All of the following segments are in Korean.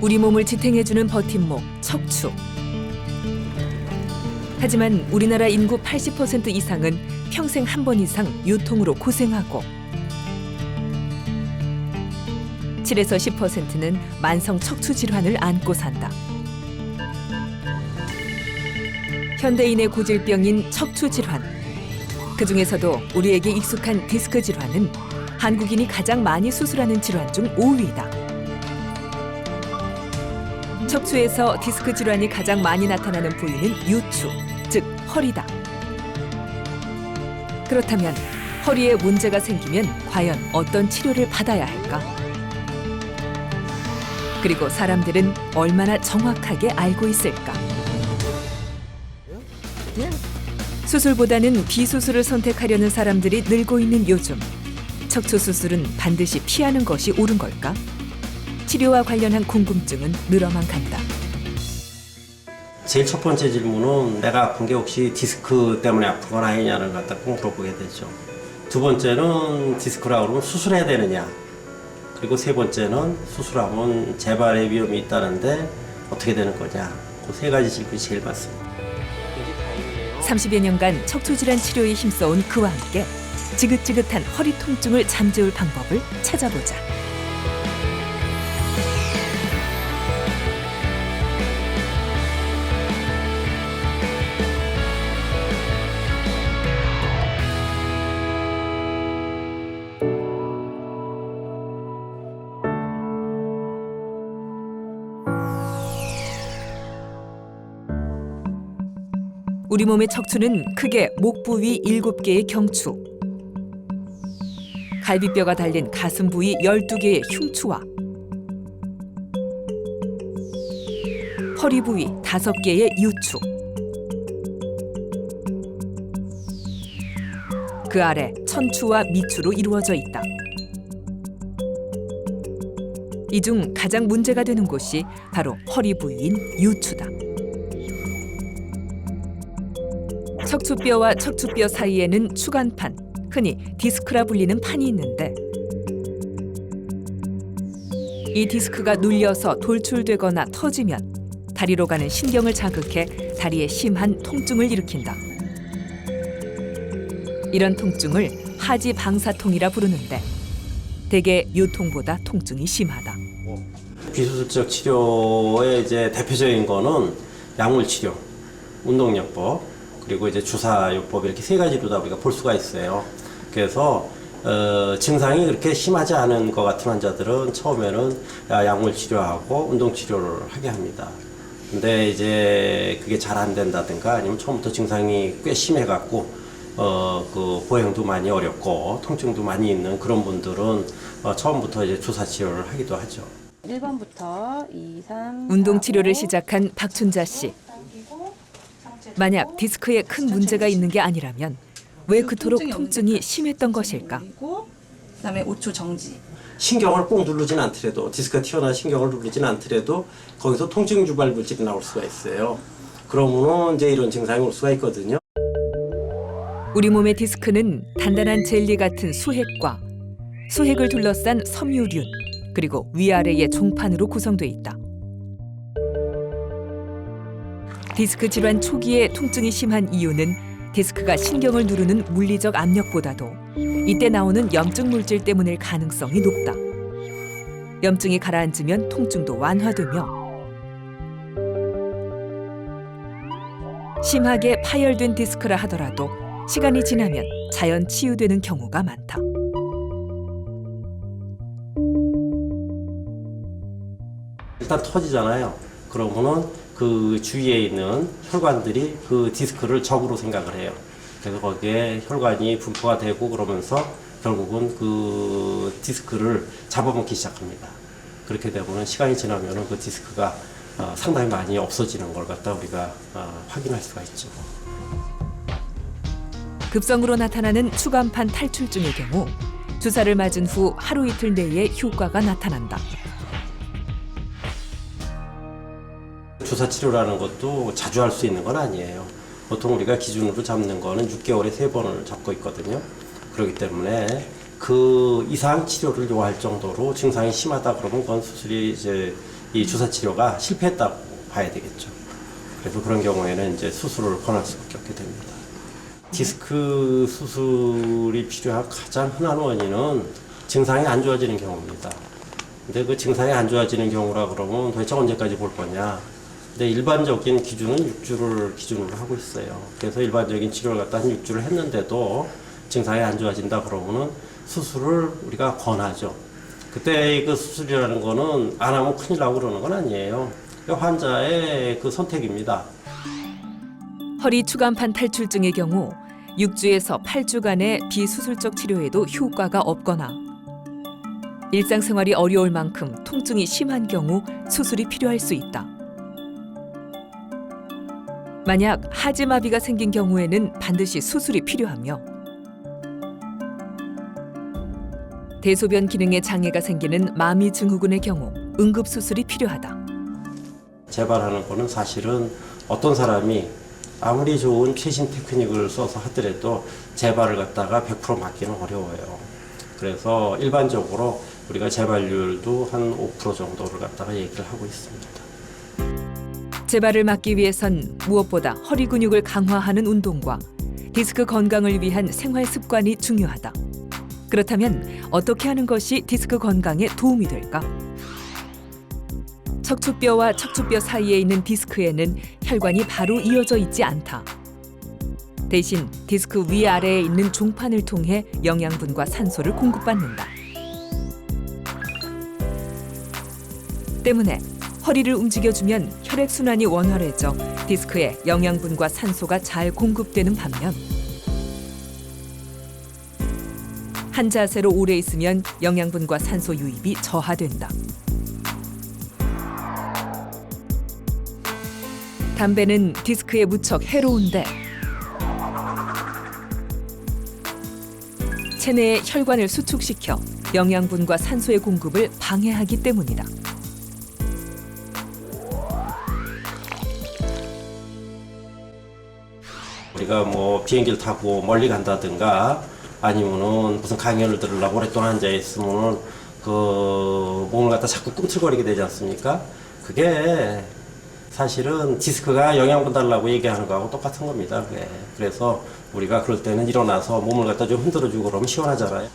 우리 몸을 지탱해주는 버팀목, 척추. 하지만 우리나라 인구 80% 이상은 평생 한 번 이상 요통으로 고생하고 7에서 10%는 만성 척추 질환을 안고 산다. 현대인의 고질병인 척추 질환. 그중에서도 우리에게 익숙한 디스크 질환은 한국인이 가장 많이 수술하는 질환 중 5위다. 척추에서 디스크 질환이 가장 많이 나타나는 부위는 요추, 즉 허리다. 그렇다면 허리에 문제가 생기면 과연 어떤 치료를 받아야 할까? 그리고 사람들은 얼마나 정확하게 알고 있을까? 수술보다는 비수술을 선택하려는 사람들이 늘고 있는 요즘. 척추 수술은 반드시 피하는 것이 옳은 걸까? 치료와 관련한 궁금증은 늘어만 간다. 제일 첫 번째 질문은 내가 아픈 게 혹시 디스크 때문에 아픈 건 아니냐는 걸 갖다 꼭 물어보게 되죠. 두 번째는 디스크라고 그러면 수술해야 되느냐. 그리고 세 번째는 수술하면 재발의 위험이 있다는데 어떻게 되는 거냐. 그 세 가지 질문이 제일 많습니다. 30여 년간 척추질환 치료에 힘써온 그와 함께 지긋지긋한 허리 통증을 잠재울 방법을 찾아보자. 우리 몸의 척추는 크게 목 부위 7개의 경추, 갈비뼈가 달린 가슴 부위 12개의 흉추와 허리 부위 5개의 유추, 그 아래 천추와 미추로 이루어져 있다. 이 중 가장 문제가 되는 곳이 바로 허리 부위인 유추다. 척추뼈와 척추뼈 사이에는 추간판, 흔히 디스크라 불리는 판이 있는데 이 디스크가 눌려서 돌출되거나 터지면 다리로 가는 신경을 자극해 다리에 심한 통증을 일으킨다. 이런 통증을 하지방사통이라 부르는데 대개 요통보다 통증이 심하다. 비수술적 치료의 이제 대표적인 거는 약물 치료, 운동요법, 그리고 이제 주사요법 이렇게 세 가지로 다 우리가 볼 수가 있어요. 그래서 증상이 그렇게 심하지 않은 것 같은 환자들은 처음에는 약물 치료하고 운동 치료를 하게 합니다. 근데 이제 그게 잘 안 된다든가 아니면 처음부터 증상이 꽤 심해갖고 그 보행도 많이 어렵고 통증도 많이 있는 그런 분들은 처음부터 이제 주사 치료를 하기도 하죠. 1번부터 2, 3, 운동 치료를 시작한 박춘자 씨. 만약 디스크에 큰 문제가 있는 게 아니라면 왜 그토록 통증이 심했던 것일까? 그다음에 5초 정지. 신경을 꼭 누르진 않더라도 디스크가 튀어나와 신경을 누르진 않더라도 거기서 통증 유발 물질이 나올 수가 있어요. 그러면은 이제 이런 증상이 올 수가 있거든요. 우리 몸의 디스크는 단단한 젤리 같은 수핵과 수핵을 둘러싼 섬유륜 그리고 위아래의 종판으로 구성돼 있다. 디스크 질환 초기에 통증이 심한 이유는 디스크가 신경을 누르는 물리적 압력보다도 이때 나오는 염증 물질 때문일 가능성이 높다. 염증이 가라앉으면 통증도 완화되며 심하게 파열된 디스크라 하더라도 시간이 지나면 자연 치유되는 경우가 많다. 일단 터지잖아요. 그러면은 그 주위에 있는 혈관들이 그 디스크를 적으로 생각을 해요. 그래서 거기에 혈관이 분포가 되고 그러면서 결국은 그 디스크를 잡아먹기 시작합니다. 그렇게 되면 시간이 지나면 그 디스크가 상당히 많이 없어지는 걸 갖다 우리가 확인할 수가 있죠. 급성으로 나타나는 추간판 탈출증의 경우 주사를 맞은 후 하루 이틀 내에 효과가 나타난다. 주사 치료라는 것도 자주 할 수 있는 건 아니에요. 보통 우리가 기준으로 잡는 거는 6개월에 3번을 잡고 있거든요. 그렇기 때문에 그 이상 치료를 요할 정도로 증상이 심하다 그러면 그건 수술이 이제 이 주사 치료가 실패했다고 봐야 되겠죠. 그래서 그런 경우에는 이제 수술을 권할 수밖에 없게 됩니다. 디스크 수술이 필요한 가장 흔한 원인은 증상이 안 좋아지는 경우입니다. 근데 그 증상이 안 좋아지는 경우라 그러면 도대체 언제까지 볼 거냐? 근데 일반적인 기준은 6주를 기준으로 하고 있어요. 그래서 일반적인 치료를 갖다 한 6주를 했는데도 증상이 안 좋아진다 그러면은 수술을 우리가 권하죠. 그때 그 수술이라는 거는 안 하면 큰일 나고 그러는 건 아니에요. 환자의 그 선택입니다. 허리 추간판 탈출증의 경우 6주에서 8주간의 비수술적 치료에도 효과가 없거나 일상생활이 어려울 만큼 통증이 심한 경우 수술이 필요할 수 있다. 만약 하지마비가 생긴 경우에는 반드시 수술이 필요하며 대소변 기능에 장애가 생기는 마미증후군의 경우 응급수술이 필요하다. 재발하는 거는 사실은 어떤 사람이 아무리 좋은 최신 테크닉을 써서 하더라도 재발을 갖다가 100% 막기는 어려워요. 그래서 일반적으로 우리가 재발률도 한 5% 정도를 갖다가 얘기를 하고 있습니다. 재발을 막기 위해선 무엇보다 허리 근육을 강화하는 운동과 디스크 건강을 위한 생활 습관이 중요하다. 그렇다면 어떻게 하는 것이 디스크 건강에 도움이 될까? 척추뼈와 척추뼈 사이에 있는 디스크에는 혈관이 바로 이어져 있지 않다. 대신 디스크 위아래에 있는 종판을 통해 영양분과 산소를 공급받는다. 때문에 허리를 움직여주면 혈액순환이 원활해져 디스크에 영양분과 산소가 잘 공급되는 반면 한 자세로 오래 있으면 영양분과 산소 유입이 저하된다. 담배는 디스크에 무척 해로운데 체내의 혈관을 수축시켜 영양분과 산소의 공급을 방해하기 때문이다. 우리가 뭐 비행기를 타고 멀리 간다든가 아니면은 무슨 강연을 들으려고 오랫동안 앉아 있으면은 그 몸을 갖다 자꾸 꿈틀거리게 되지 않습니까? 그게 사실은 디스크가 영양분 달라고 얘기하는 거하고 똑같은 겁니다. 그게. 그래서 우리가 그럴 때는 일어나서 몸을 갖다 좀 흔들어주고 그러면 시원하잖아요.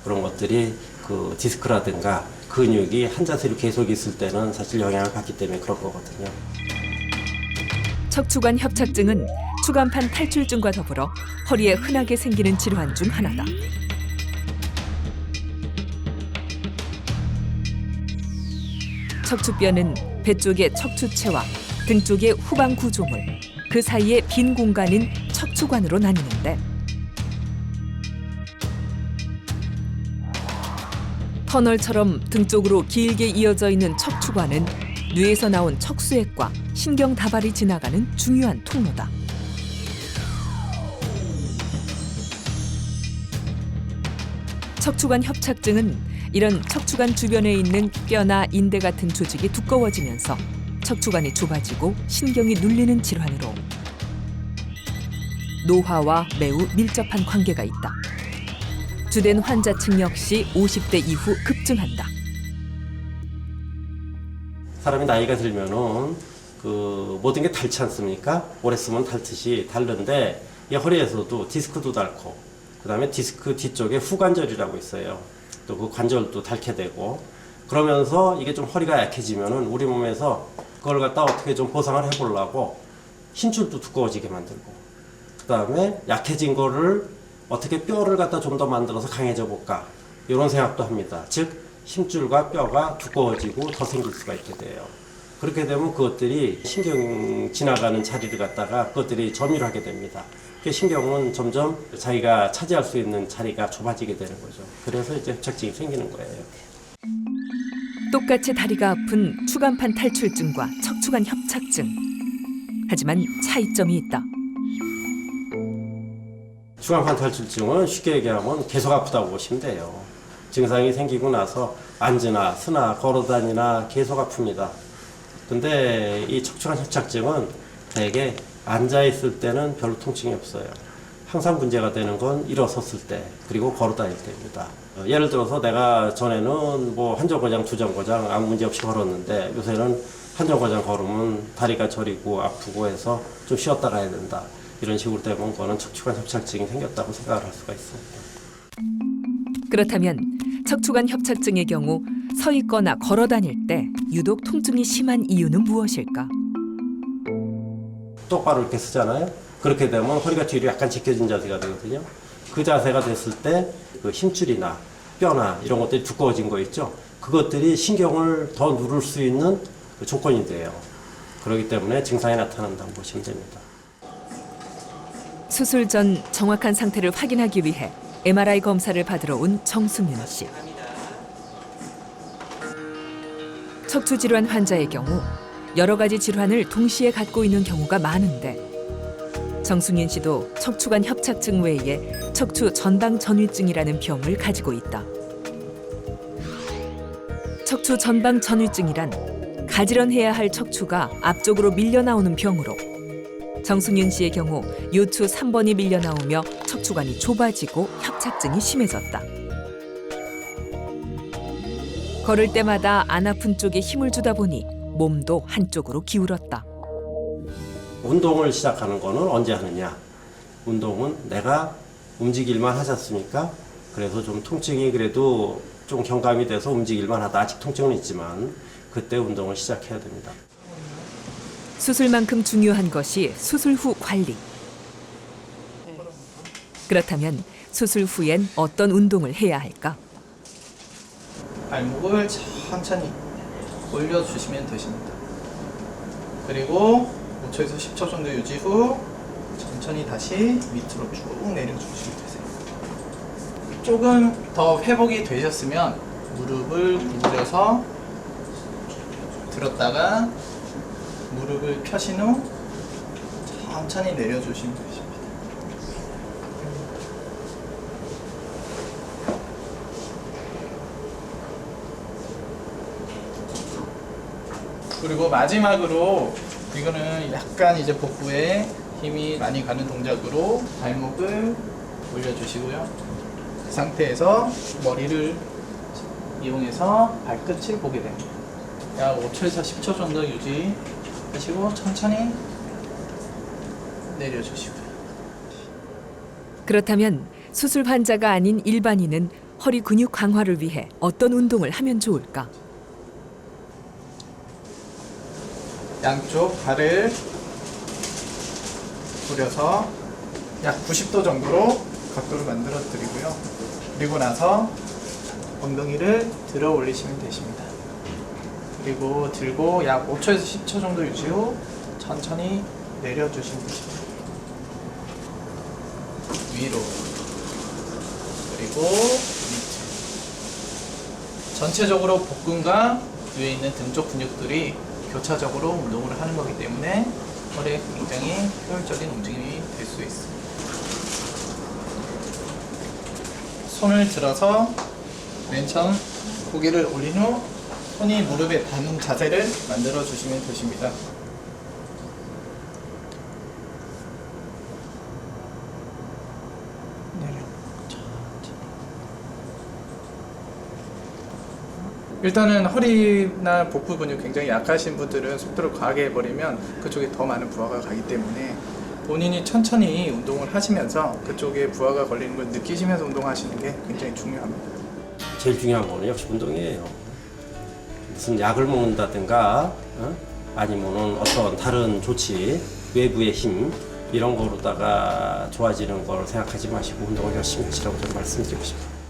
그런 것들이 그 디스크라든가 근육이 한 자세로 계속 있을 때는 사실 영향을 받기 때문에 그런 거거든요. 척추관 협착증은 추간판 탈출증과 더불어 허리에 흔하게 생기는 질환 중 하나다. 척추뼈는 배 쪽의 척추체와 등 쪽의 후방 구조물, 그 사이에 빈 공간인 척추관으로 나뉘는데 터널처럼 등 쪽으로 길게 이어져 있는 척추관은 뇌에서 나온 척수액과 신경 다발이 지나가는 중요한 통로다. 척추관 협착증은 이런 척추관 주변에 있는 뼈나 인대 같은 조직이 두꺼워지면서 척추관이 좁아지고 신경이 눌리는 질환으로 노화와 매우 밀접한 관계가 있다. 주된 환자층 역시 50대 이후 급증한다. 사람이 나이가 들면은 그 모든 게 닳지 않습니까? 오래 쓰면 닳듯이 닳는데 이 허리에서도 디스크도 닳고 그다음에 디스크 뒤쪽에 후관절이라고 있어요. 또 그 관절도 닳게 되고 그러면서 이게 좀 허리가 약해지면은 우리 몸에서 그걸 갖다 어떻게 좀 보상을 해보려고 힘줄도 두꺼워지게 만들고 그다음에 약해진 거를 어떻게 뼈를 갖다 좀 더 만들어서 강해져 볼까 이런 생각도 합니다. 즉 힘줄과 뼈가 두꺼워지고 더 생길 수가 있게 돼요. 그렇게 되면 그것들이 신경 지나가는 자리를 갖다가 그것들이 점유를 하게 됩니다. 그 신경은 점점 자기가 차지할 수 있는 자리가 좁아지게 되는 거죠. 그래서 이제 협착증이 생기는 거예요. 똑같이 다리가 아픈 추간판 탈출증과 척추관 협착증. 하지만 차이점이 있다. 추간판 탈출증은 쉽게 얘기하면 계속 아프다고 보시면 돼요. 증상이 생기고 나서 앉으나 서나 걸어다니나 계속 아픕니다. 근데 이 척추관 협착증은 대개 앉아있을 때는 별로 통증이 없어요. 항상 문제가 되는 건 일어섰을 때 그리고 걸어다닐 때입니다. 예를 들어서 내가 전에는 뭐 한 정거장, 두 정거장 아무 문제 없이 걸었는데 요새는 한 정거장 걸으면 다리가 저리고 아프고 해서 좀 쉬었다 가야 된다. 이런 식으로 되면 그거는 척추관 협착증이 생겼다고 생각을 할 수가 있습니다. 그렇다면 척추관 협착증의 경우 서 있거나 걸어 다닐 때 유독 통증이 심한 이유는 무엇일까? 똑바로 이렇게 쓰잖아요. 그렇게 되면 허리가 뒤로 약간 직겨진 자세가 되거든요. 그 자세가 됐을 때 그 힘줄이나 뼈나 이런 것들이 두꺼워진 거 있죠. 그것들이 신경을 더 누를 수 있는 그 조건이 돼요. 그렇기 때문에 증상이 나타난다고 보시면 됩니다. 수술 전 정확한 상태를 확인하기 위해 MRI 검사를 받으러 온 정승윤 씨. 척추 질환 환자의 경우 여러 가지 질환을 동시에 갖고 있는 경우가 많은데 정승윤 씨도 척추관 협착증 외에 척추 전방 전위증이라는 병을 가지고 있다. 척추 전방 전위증이란 가지런해야 할 척추가 앞쪽으로 밀려 나오는 병으로 정승윤 씨의 경우 요추 3번이 밀려 나오며 척추관이 좁아지고 협착증이 심해졌다. 걸을 때마다 안 아픈 쪽에 힘을 주다 보니 몸도 한쪽으로 기울었다. 운동을 시작하는 거는 언제 하느냐? 운동은 내가 움직일만 하지 않습니까? 그래서 좀 통증이 그래도 좀 경감이 돼서 움직일만 하다. 아직 통증은 있지만 그때 운동을 시작해야 됩니다. 수술만큼 중요한 것이 수술 후 관리. 그렇다면 수술 후엔 어떤 운동을 해야 할까? 발목을 천천히 올려주시면 되십니다. 그리고 5초에서 10초 정도 유지 후 천천히 다시 밑으로 쭉 내려주시면 되세요. 조금 더 회복이 되셨으면 무릎을 구부려서 들었다가 무릎을 펴신 후 천천히 내려주시면 되십니다. 그리고 마지막으로 이거는 약간 이제 복부에 힘이 많이 가는 동작으로 발목을 올려주시고요. 그 상태에서 머리를 이용해서 발끝을 보게 됩니다. 약 5초에서 10초 정도 유지하시고 천천히 내려주시고요. 그렇다면 수술 환자가 아닌 일반인은 허리 근육 강화를 위해 어떤 운동을 하면 좋을까? 양쪽 발을 구려서 약 90도 정도로 각도를 만들어 드리고요. 그리고 나서 엉덩이를 들어 올리시면 되십니다. 그리고 들고 약 5초에서 10초 정도 유지 후 천천히 내려주시면 되십니다. 위로 그리고 밑으로. 전체적으로 복근과 위에 있는 등 쪽 근육들이 교차적으로 운동을 하는 거기 때문에 허리에 굉장히 효율적인 움직임이 될 수 있습니다. 손을 들어서 맨 처음 고개를 올린 후 손이 무릎에 닿는 자세를 만들어 주시면 되십니다. 일단은 허리나 복부 근육 굉장히 약하신 분들은 속도를 과하게 해버리면 그쪽에 더 많은 부하가 가기 때문에 본인이 천천히 운동을 하시면서 그쪽에 부하가 걸리는 걸 느끼시면서 운동하시는 게 굉장히 중요합니다. 제일 중요한 거는 역시 운동이에요. 무슨 약을 먹는다든가 아니면은 어떤 다른 조치, 외부의 힘 이런 거로다가 좋아지는 걸 생각하지 마시고 운동을 열심히 하시라고 저는 말씀드리고 싶어요.